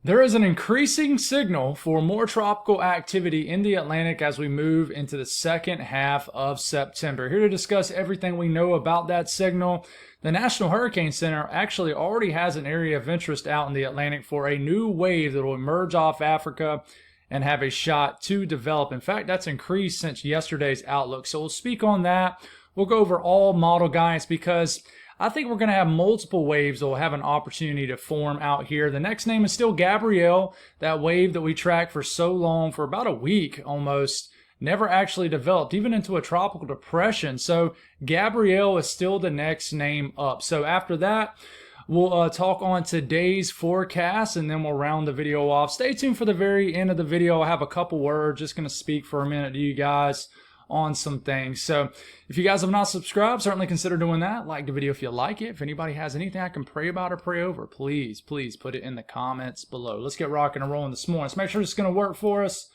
There is an increasing signal for more tropical activity in the Atlantic as we move into the second half of September. Here to discuss everything we know about that signal. The National Hurricane Center actually already has an area of interest out in the Atlantic for a new wave that will emerge off Africa and have a shot to develop. In fact, that's increased since yesterday's outlook. So we'll speak on that. We'll go over all model guidance because I think we're going to have multiple waves that will have an opportunity to form out here. The next name is still Gabrielle, that wave that we tracked for so long, for about a week almost, never actually developed, even into a tropical depression. So Gabrielle is still the next name up. So after that, we'll talk on today's forecast, and then we'll round the video off. Stay tuned for the very end of the video. I'll have a couple words, just going to speak for a minute to you guys on some things. So if you guys have not subscribed, certainly consider doing that. Like the video if you like it. If anybody has anything I can pray about or pray over, please put it in the comments below. Let's get rocking and rolling this morning. Let's make sure it's going to work for us.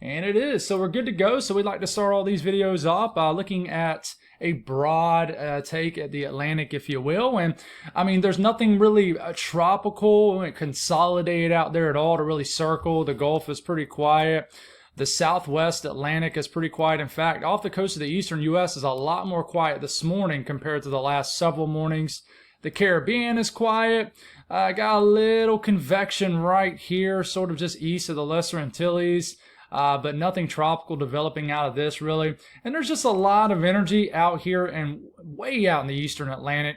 And it is. So we're good to go. So we'd like to start all these videos off by looking at a broad take at the Atlantic, if you will. And I mean, there's nothing really tropical and consolidated out there at all to really circle. The Gulf is pretty quiet. The Southwest Atlantic is pretty quiet. In fact, off the coast of the eastern U.S. is a lot more quiet this morning compared to the last several mornings. The Caribbean is quiet. Got a little convection right here, sort of just east of the Lesser Antilles, but nothing tropical developing out of this really. And there's just a lot of energy out here and way out in the eastern Atlantic.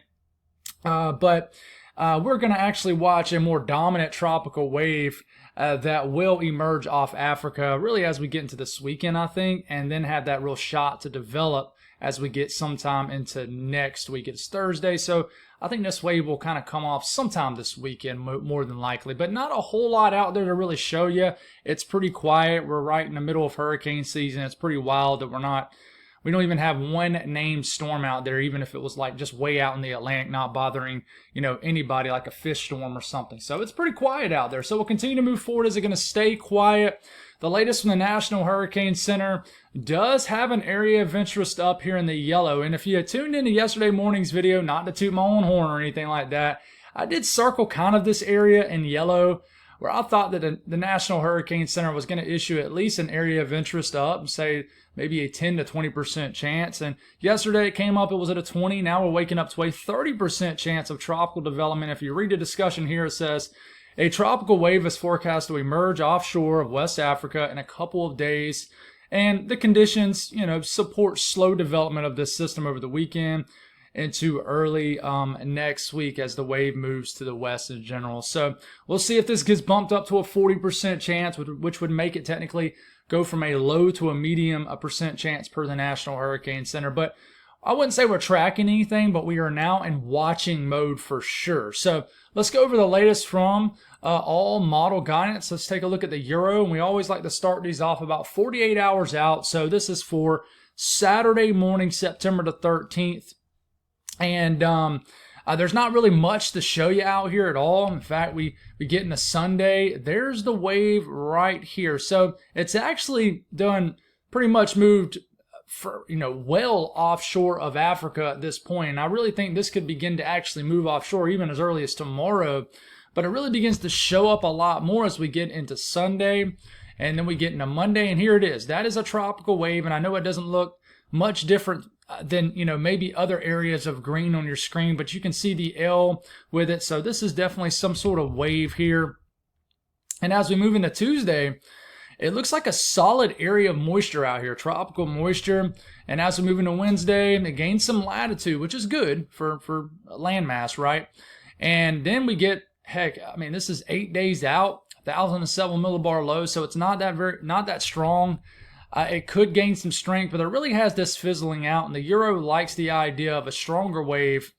But we're going to actually watch a more dominant tropical wave that will emerge off Africa really as we get into this weekend, I think, and then have that real shot to develop as we get sometime into next week. It's Thursday, so I think this wave will kind of come off sometime this weekend, more than likely, but not a whole lot out there to really show you. It's pretty quiet. We're right in the middle of hurricane season. It's pretty wild that we don't even have one named storm out there, even if it was like just way out in the Atlantic, not bothering, anybody, like a fish storm or something. So it's pretty quiet out there. So we'll continue to move forward. Is it going to stay quiet? The latest from the National Hurricane Center does have an area of interest up here in the yellow. And if you had tuned into yesterday morning's video, not to toot my own horn or anything like that, I did circle kind of this area in yellow, where I thought that the National Hurricane Center was going to issue at least an area of interest up and say maybe a 10 to 20% chance. And yesterday it came up, it was at a 20. Now we're waking up to a 30% chance of tropical development. If you read the discussion here, it says a tropical wave is forecast to emerge offshore of West Africa in a couple of days. And the conditions, support slow development of this system over the weekend into early next week as the wave moves to the west in general. So we'll see if this gets bumped up to a 40% chance, which would make it technically go from a low to a medium percent chance per the National Hurricane Center. But I wouldn't say we're tracking anything, but we are now in watching mode for sure. So let's go over the latest from all model guidance. Let's take a look at the Euro. And we always like to start these off about 48 hours out. So this is for Saturday morning, September the 13th. And there's not really much to show you out here at all. In fact, we get into Sunday. There's the wave right here. So it's actually pretty much moved well offshore of Africa at this point. And I really think this could begin to actually move offshore even as early as tomorrow. But it really begins to show up a lot more as we get into Sunday. And then we get into Monday. And here it is. That is a tropical wave. And I know it doesn't look much different than maybe other areas of green on your screen, but you can see the L with it. So this is definitely some sort of wave here. And as we move into Tuesday, it looks like a solid area of moisture out here, tropical moisture. And as we move into Wednesday, it gains some latitude, which is good for landmass, right? And then we get, this is 8 days out, 1,007 millibar low, so it's not that strong. It could gain some strength, but it really has this fizzling out. And the Euro likes the idea of a stronger wave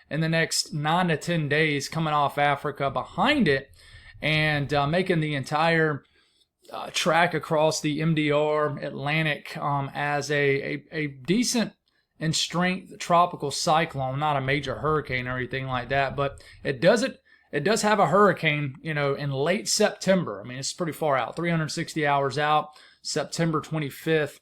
in the next 9 to 10 days coming off Africa behind it and making the entire track across the MDR Atlantic as a decent in strength tropical cyclone, not a major hurricane or anything like that. But it does have a hurricane, in late September. I mean, it's pretty far out, 360 hours out. September 25th.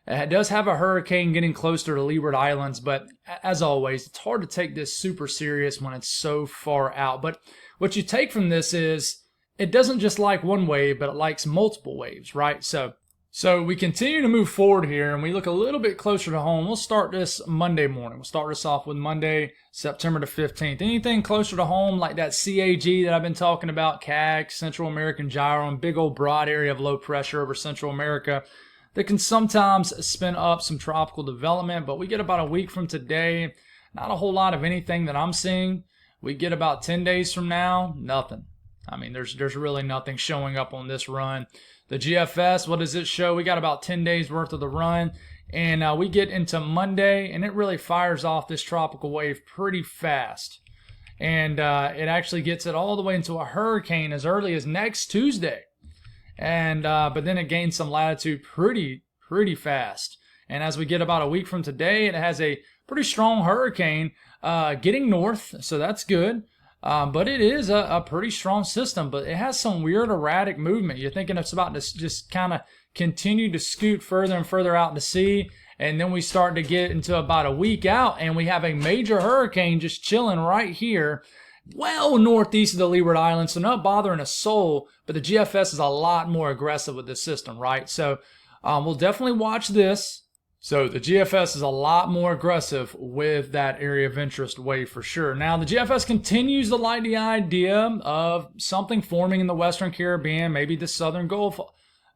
It does have a hurricane getting closer to Leeward Islands, but as always, it's hard to take this super serious when it's so far out. But what you take from this is it doesn't just like one wave, but it likes multiple waves, right? So we continue to move forward here, and we look a little bit closer to home. We'll start this Monday morning. We'll start this off with Monday, September the 15th. Anything closer to home, like that CAG that I've been talking about, CAG, Central American Gyro, big old broad area of low pressure over Central America, that can sometimes spin up some tropical development. But we get about a week from today, not a whole lot of anything that I'm seeing. We get about 10 days from now, nothing. I mean, there's really nothing showing up on this run. The GFS, what does it show? We got about 10 days worth of the run, and we get into Monday, and it really fires off this tropical wave pretty fast. And it actually gets it all the way into a hurricane as early as next Tuesday. And but then it gains some latitude pretty fast. And as we get about a week from today, it has a pretty strong hurricane getting north, so that's good. But it is a pretty strong system, but it has some weird erratic movement. You're thinking it's about to just kind of continue to scoot further and further out to sea, and then we start to get into about a week out, and we have a major hurricane just chilling right here, well northeast of the Leeward Islands, so not bothering a soul, but the GFS is a lot more aggressive with this system, right? So we'll definitely watch this. So the GFS is a lot more aggressive with that area of interest wave for sure. Now the GFS continues to like the idea of something forming in the Western Caribbean, maybe the Southern Gulf,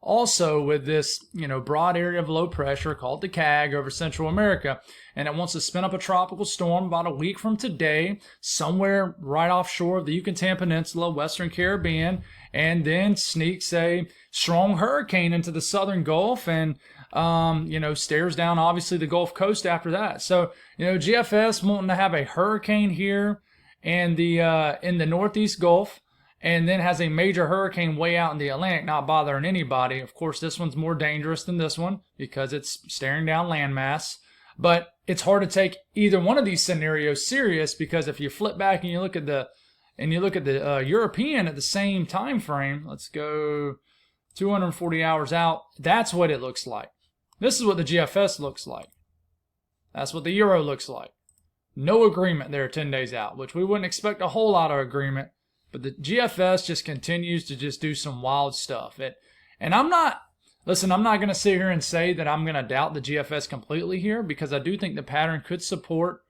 also with this broad area of low pressure called the CAG over Central America. And it wants to spin up a tropical storm about a week from today, somewhere right offshore of the Yucatan Peninsula, Western Caribbean, and then sneaks a strong hurricane into the Southern Gulf and stares down obviously the Gulf Coast after that. So, GFS wanting to have a hurricane here in the Northeast Gulf, and then has a major hurricane way out in the Atlantic, not bothering anybody. Of course, this one's more dangerous than this one because it's staring down landmass. But it's hard to take either one of these scenarios serious, because if you flip back and you look at the European at the same time frame, let's go 240 hours out, that's what it looks like. This is what the GFS looks like. That's what the Euro looks like. No agreement there 10 days out, which we wouldn't expect a whole lot of agreement. But the GFS just continues to just do some wild stuff. And I'm not going to sit here and say that I'm going to doubt the GFS completely here, because I do think the pattern could support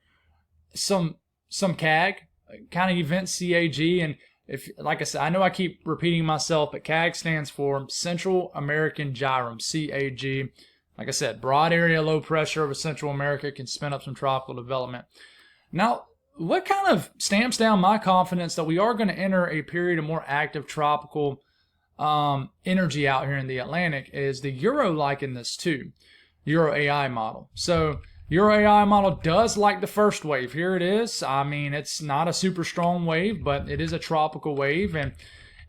some CAG, kind of event CAG. And if, like I said, I know I keep repeating myself, but CAG stands for Central American Gyro, CAG. Like I said, broad area low pressure over Central America can spin up some tropical development. Now, what kind of stamps down my confidence that we are going to enter a period of more active tropical energy out here in the Atlantic is the Euro liking this too, Euro AI model. So Euro AI model does like the first wave. Here it is. I mean, it's not a super strong wave, but it is a tropical wave, and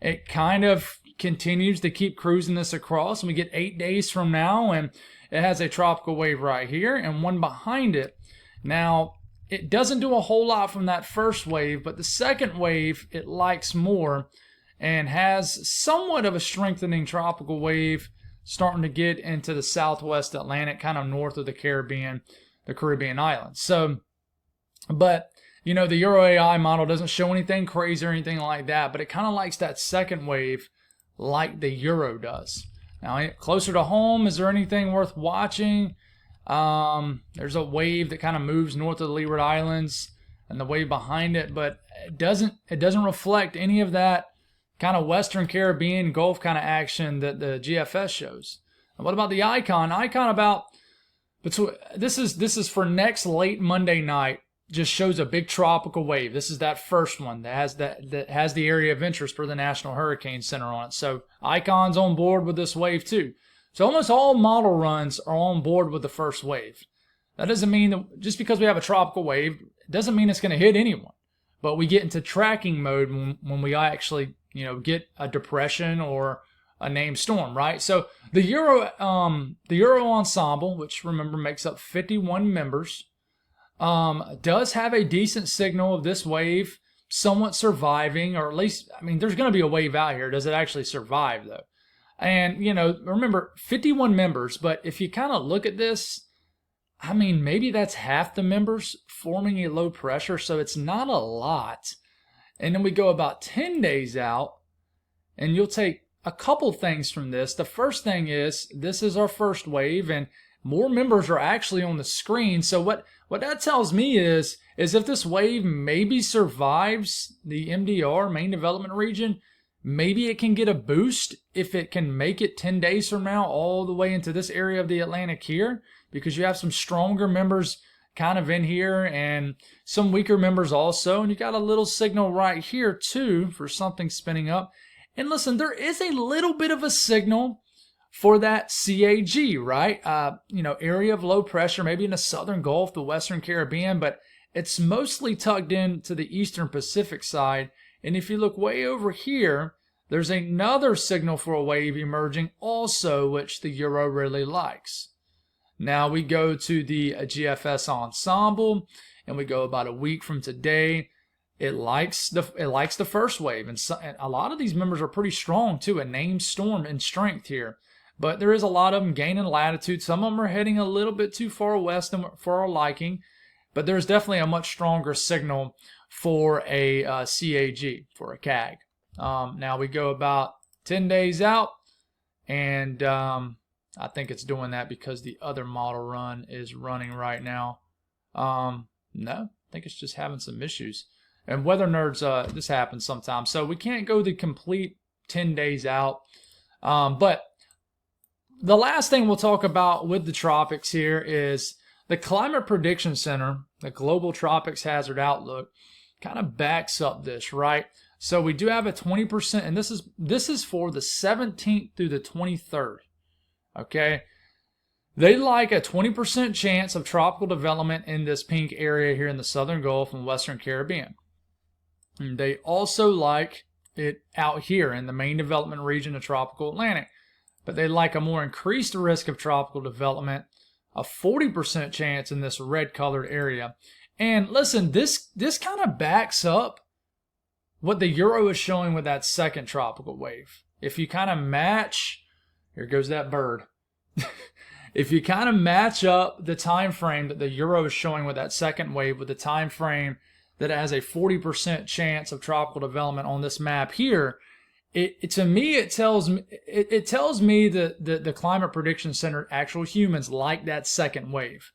it kind of continues to keep cruising this across. And we get 8 days from now, and it has a tropical wave right here and one behind it. Now, it doesn't do a whole lot from that first wave, but the second wave it likes more, and has somewhat of a strengthening tropical wave starting to get into the southwest Atlantic, kind of north of the Caribbean islands. So, but the Euro AI model doesn't show anything crazy or anything like that, but it kind of likes that second wave like the Euro does. Now, closer to home, is there anything worth watching? There's a wave that kind of moves north of the Leeward Islands and the wave behind it, but it doesn't reflect any of that kind of Western Caribbean Gulf kind of action that the GFS shows. And what about the Icon? This is for next late Monday night. Just shows a big tropical wave. This is that first one that has the area of interest for the National Hurricane Center on it. So Icon's on board with this wave too. So almost all model runs are on board with the first wave. That doesn't mean that just because we have a tropical wave, it doesn't mean it's going to hit anyone. But we get into tracking mode when we actually get a depression or a named storm, right? So the Euro ensemble, which remember makes up 51 members, does have a decent signal of this wave somewhat surviving, or at least, there's going to be a wave out here. Does it actually survive though? And, remember 51 members, but if you kind of look at this, maybe that's half the members forming a low pressure, so it's not a lot. And then we go about 10 days out, and you'll take a couple things from this. The first thing is this is our first wave, and more members are actually on the screen. So what that tells me is if this wave maybe survives the MDR, main development region, maybe it can get a boost if it can make it 10 days from now all the way into this area of the Atlantic here, because you have some stronger members kind of in here and some weaker members also. And you got a little signal right here too for something spinning up. And listen, there is a little bit of a signal for that CAG, right? Area of low pressure, maybe in the Southern Gulf, the Western Caribbean, but it's mostly tucked into the Eastern Pacific side. And if you look way over here, there's another signal for a wave emerging also, which the Euro really likes. Now we go to the GFS ensemble, and we go about a week from today. It likes the first wave, and a lot of these members are pretty strong too, a named storm in strength here. But there is a lot of them gaining latitude. Some of them are heading a little bit too far west for our liking, but there's definitely a much stronger signal for a CAG, for a CAG. Now we go about 10 days out, and I think it's doing that because the other model run is running right now. No, I think it's just having some issues. And weather nerds, this happens sometimes. So we can't go the complete 10 days out. But the last thing we'll talk about with the tropics here is the Climate Prediction Center, the Global Tropics Hazard Outlook, kind of backs up this, right? So we do have a 20%, and this is for the 17th through the 23rd. Okay, they like a 20% chance of tropical development in this pink area here in the Southern Gulf and Western Caribbean. And they also like it out here in the main development region of tropical Atlantic. But they like a more increased risk of tropical development, a 40% chance in this red colored area. And listen, this kind of backs up what the Euro is showing with that second tropical wave. If you kind of match, here goes that bird. If you kind of match up the time frame that the Euro is showing with that second wave with the time frame that has a 40% chance of tropical development on this map here, it tells me that the Climate Prediction Center, actual humans, like that second wave.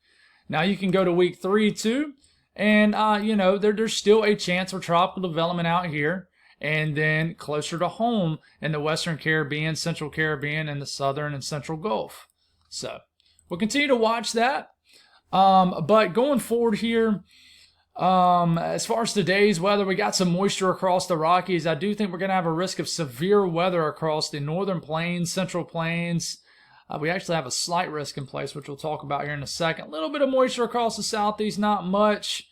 Now you can go to week 3 too, and there's still a chance of tropical development out here, and then closer to home in the Western Caribbean, Central Caribbean, and the Southern and Central Gulf. So we'll continue to watch that. But going forward here, as far as today's weather, we got some moisture across the Rockies. I do think we're going to have a risk of severe weather across the northern plains, central plains. We actually have a slight risk in place, which we'll talk about here in a second. A little bit of moisture across the southeast, not much.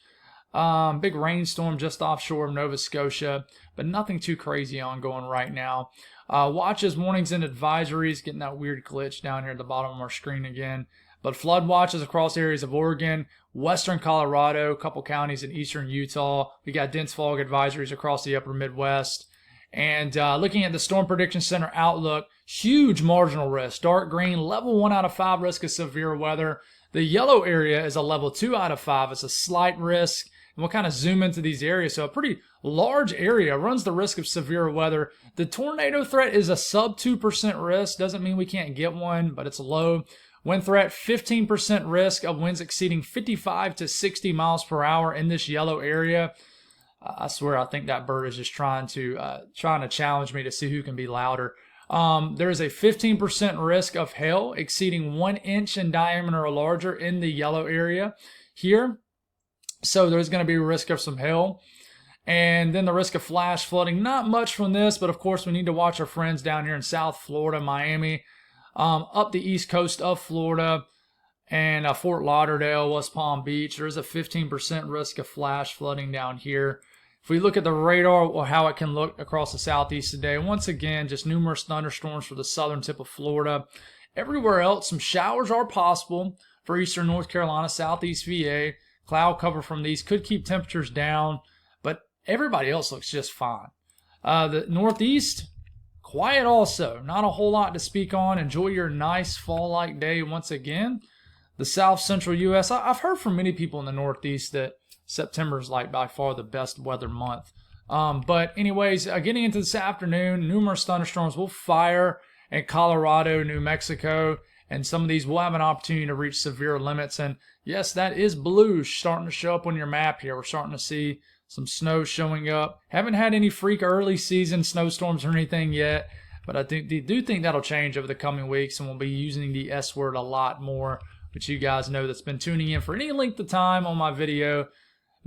Big rainstorm just offshore of Nova Scotia, but nothing too crazy ongoing right now. Watches, warnings, and advisories, getting that weird glitch down here at the bottom of our screen again. But flood watches across areas of Oregon, western Colorado, a couple counties in eastern Utah. We got dense fog advisories across the upper Midwest. And looking at the Storm Prediction Center outlook, huge marginal risk. Dark green, level 1 out of 5 risk of severe weather. The yellow area is a level 2 out of 5. It's a slight risk. And we'll kind of zoom into these areas. So a pretty large area runs the risk of severe weather. The tornado threat is a sub 2% risk. Doesn't mean we can't get one, but it's low. Wind threat, 15% risk of winds exceeding 55 to 60 miles per hour in this yellow area. I swear, I think that bird is just trying to challenge me to see who can be louder. There is a 15% risk of hail exceeding 1 inch in diameter or larger in the yellow area here. So there's going to be a risk of some hail. And then the risk of flash flooding, not much from this, but of course we need to watch our friends down here in South Florida, Miami, up the east coast of Florida, and Fort Lauderdale, West Palm Beach. There's a 15% risk of flash flooding down here. If we look at the radar or how it can look across the southeast today, once again, just numerous thunderstorms for the southern tip of Florida. Everywhere else, some showers are possible for eastern North Carolina, southeast VA. Cloud cover from these could keep temperatures down, but everybody else looks just fine. The northeast, quiet also. Not a whole lot to speak on. Enjoy your nice fall-like day once again. The south central U.S., I've heard from many people in the northeast that September is like by far the best weather month But anyways, getting into this afternoon, numerous thunderstorms will fire in Colorado, New Mexico, and some of these will have an opportunity to reach severe limits. And yes, that is blue starting to show up on your map here. We're starting to see some snow showing up. Haven't had any freak early season snowstorms or anything yet, but I do think that'll change over the coming weeks, and we'll be using the S word a lot more. But you guys know that's been tuning in for any length of time on my video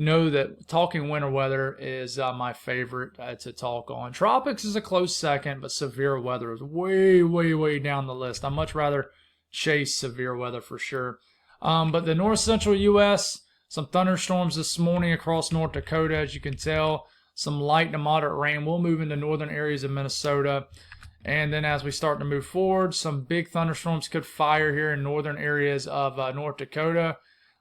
know that talking winter weather is my favorite to talk on. Tropics is a close second, but severe weather is way, way, way down the list. I'd much rather chase severe weather for sure. But the north central U.S., some thunderstorms this morning across North Dakota, as you can tell. Some light to moderate rain will move into northern areas of Minnesota. And then as we start to move forward, some big thunderstorms could fire here in northern areas of North Dakota.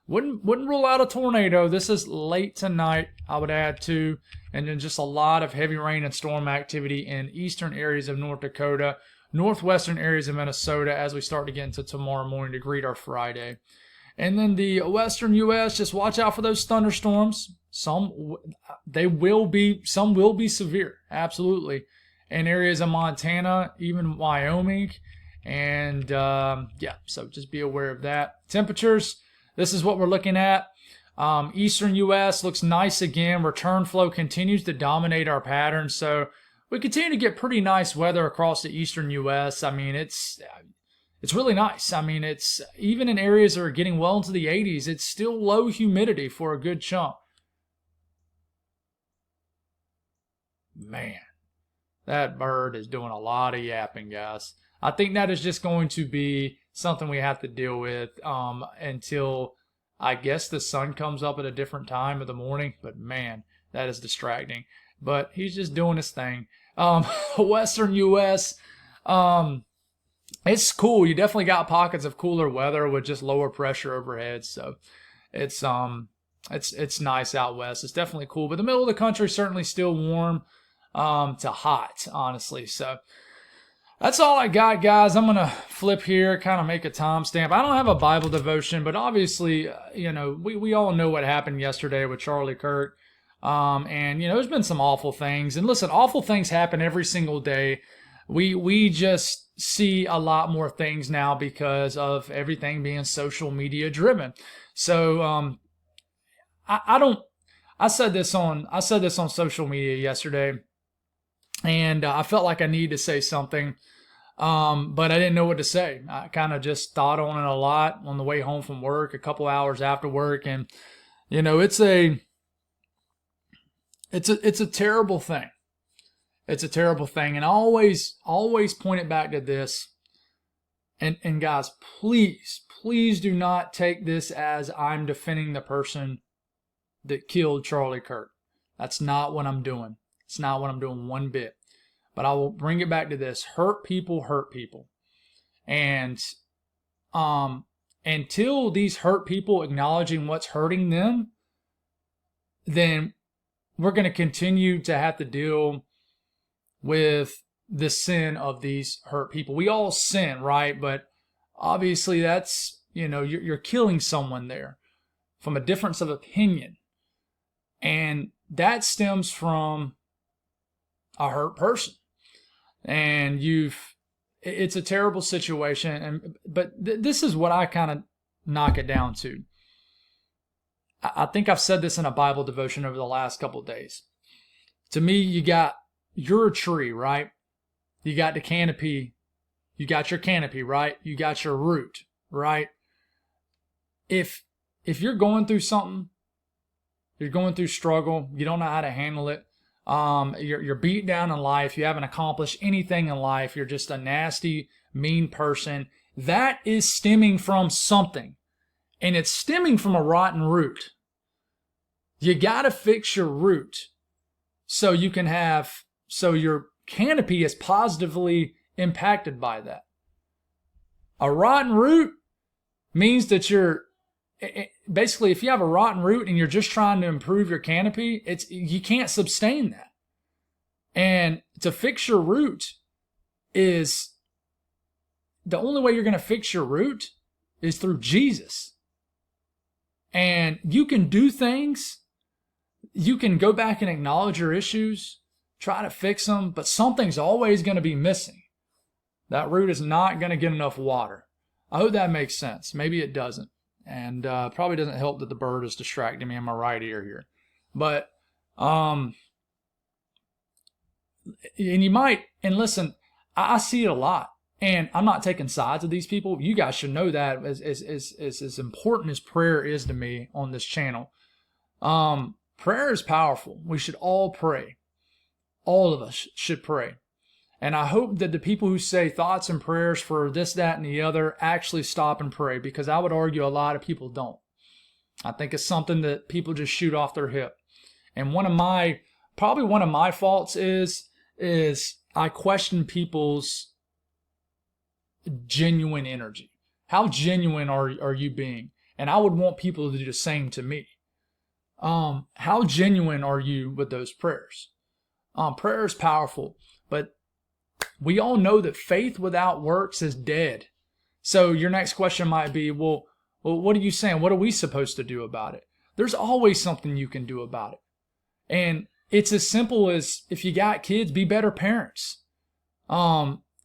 Wouldn't rule out a tornado. This is late tonight, I would add too. And then just a lot of heavy rain and storm activity in eastern areas of North Dakota, northwestern areas of Minnesota as we start to get into tomorrow morning to greet our Friday. And then the western U.S., just watch out for those thunderstorms. Some will be severe, absolutely. In areas of Montana, even Wyoming. And yeah, so just be aware of that. Temperatures. This is what we're looking at. Eastern U.S. looks nice again. Return flow continues to dominate our pattern. So we continue to get pretty nice weather across the eastern U.S. I mean, it's really nice. I mean, it's even in areas that are getting well into the 80s, it's still low humidity for a good chunk. Man, that bird is doing a lot of yapping, guys. I think that is just going to be something we have to deal with until I guess the sun comes up at a different time of the morning. But man, that is distracting. But he's just doing his thing. Western U.S., it's cool. You definitely got pockets of cooler weather with just lower pressure overhead. So it's nice out west. It's definitely cool. But the middle of the country is certainly still warm to hot, honestly. So that's all I got, guys. I'm going to flip here, kind of make a timestamp. I don't have a Bible devotion, but obviously, we all know what happened yesterday with Charlie Kirk. And, there's been some awful things. And listen, awful things happen every single day. We just see a lot more things now because of everything being social media driven. So I said this on social media yesterday. And I felt like I needed to say something, but I didn't know what to say. I kind of just thought on it a lot on the way home from work, a couple hours after work, and it's a terrible thing. It's a terrible thing, and I always point it back to this. And guys, please do not take this as I'm defending the person that killed Charlie Kirk. That's not what I'm doing. It's not what I'm doing one bit. But I will bring it back to this. Hurt people hurt people. And until these hurt people acknowledging what's hurting them, then we're going to continue to have to deal with the sin of these hurt people. We all sin, right? But obviously that's, you're killing someone there from a difference of opinion. And that stems from a hurt person, and it's a terrible situation. But this is what I kind of knock it down to. I think I've said this in a Bible devotion over the last couple of days. To me, you're a tree, right? You got the canopy. You got your canopy, right? You got your root, right? If you're going through something, you're going through struggle, you don't know how to handle it, you're beat down in life, you haven't accomplished anything in life, you're just a nasty, mean person, that is stemming from something. And it's stemming from a rotten root. You got to fix your root so your canopy is positively impacted by that. A rotten root means that basically, if you have a rotten root and you're just trying to improve your canopy, you can't sustain that. And to fix your root is the only way you're going to fix your root is through Jesus. And you can do things You can go back and acknowledge your issues, try to fix them, but something's always going to be missing. That root is not going to get enough water. I hope that makes sense. Maybe it doesn't. And probably doesn't help that the bird is distracting me in my right ear here. But, and you might, and listen, I see it a lot. And I'm not taking sides of these people. You guys should know that as important as prayer is to me on this channel. Prayer is powerful. We should all pray. All of us should pray. And I hope that the people who say thoughts and prayers for this, that, and the other actually stop and pray, because I would argue a lot of people don't. I think it's something that people just shoot off their hip. And probably one of my faults is I question people's genuine energy. How genuine are you being? And I would want people to do the same to me. How genuine are you with those prayers? Prayer is powerful, but we all know that faith without works is dead. So your next question might be, well, what are you saying? What are we supposed to do about it? There's always something you can do about it. And it's as simple as, if you got kids, be better parents.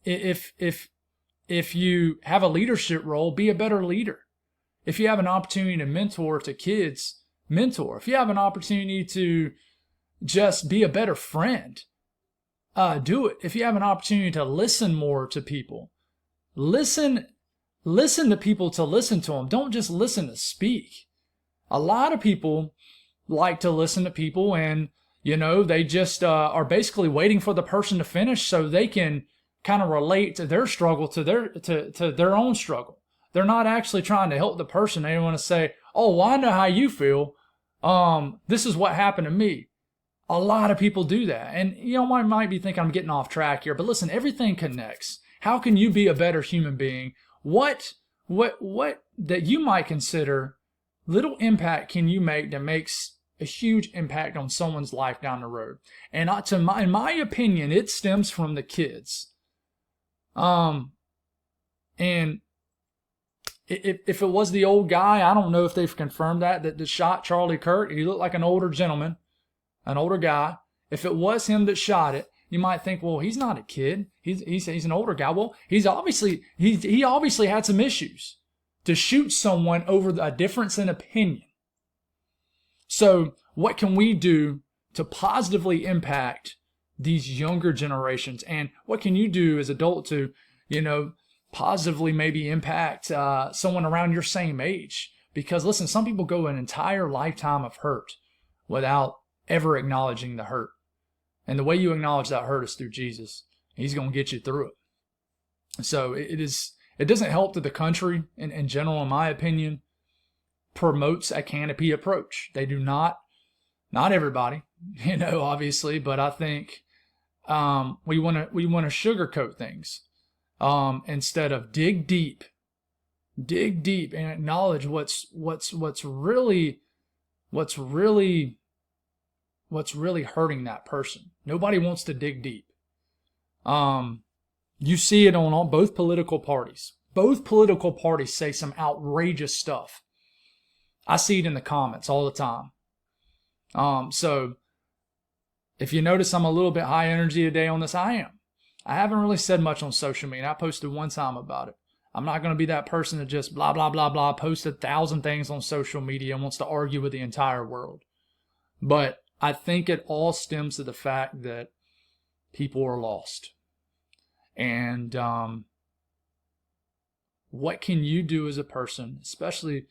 If you have a leadership role, be a better leader. If you have an opportunity to mentor to kids, mentor. If you have an opportunity to just be a better friend, do it. If you have an opportunity to listen more to people, listen to people to listen to them. Don't just listen to speak. A lot of people like to listen to people, and they just are basically waiting for the person to finish so they can kind of relate to their struggle, to their own struggle. They're not actually trying to help the person. They want to say, "Oh, well, I know how you feel. This is what happened to me." A lot of people do that. And I might be thinking I'm getting off track here, but listen, everything connects. How can you be a better human being? What that you might consider little impact can you make that makes a huge impact on someone's life down the road? And in my opinion, it stems from the kids. And if it was the old guy, I don't know if they've confirmed that shot Charlie Kirk. He looked like an older gentleman. An older guy. If it was him that shot it, you might think, well, he's not a kid. He's an older guy. Well, he obviously had some issues to shoot someone over a difference in opinion. So what can we do to positively impact these younger generations? And what can you do as adult to, positively maybe impact someone around your same age? Because listen, some people go an entire lifetime of hurt without ever acknowledging the hurt. And the way you acknowledge that hurt is through Jesus. He's going to get you through it. So it doesn't help that the country, in general, in my opinion, promotes a canopy approach. They do not everybody, obviously, but I think we want to sugarcoat things instead of dig deep and acknowledge what's really hurting that person. Nobody wants to dig deep. You see it on both political parties. Both political parties say some outrageous stuff. I see it in the comments all the time. So if you notice I'm a little bit high energy today on this, I am. I haven't really said much on social media. I posted one time about it. I'm not going to be that person that just blah, blah, blah, blah, posts 1,000 things on social media and wants to argue with the entire world. But I think it all stems to the fact that people are lost. And what can you do as a person, especially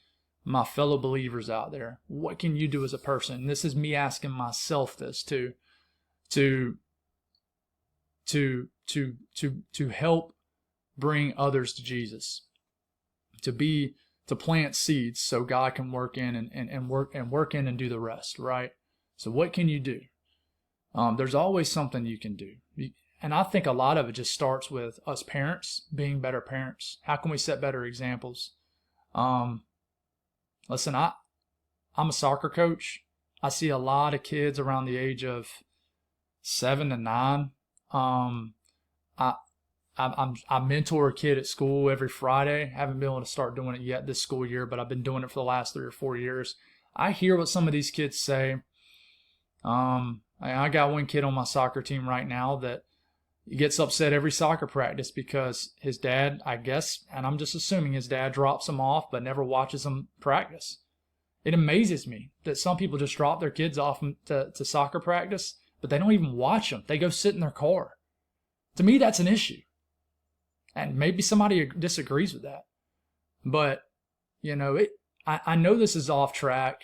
my fellow believers out there? What can you do as a person? And this is me asking myself this too, to help bring others to Jesus, to plant seeds so God can work in and work in and do the rest, right? So what can you do? There's always something you can do. And I think a lot of it just starts with us parents being better parents. How can we set better examples? Listen, I'm a soccer coach. I see a lot of kids around the age of 7 to 9. I mentor a kid at school every Friday. Haven't been able to start doing it yet this school year, but I've been doing it for the last 3 or 4 years. I hear what some of these kids say, I got one kid on my soccer team right now that he gets upset every soccer practice because his dad, I guess, and I'm just assuming his dad drops him off but never watches him practice. It amazes me that some people just drop their kids off to soccer practice, but they don't even watch them. They go sit in their car. To me, that's an issue. And maybe somebody disagrees with that. But, I know this is off track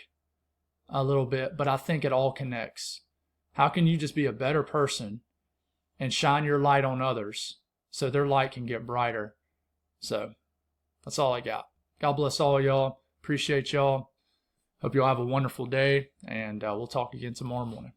a little bit, but I think it all connects. How can you just be a better person and shine your light on others so their light can get brighter? So that's all I got. God bless all y'all. Appreciate y'all. Hope y'all have a wonderful day, and we'll talk again tomorrow morning.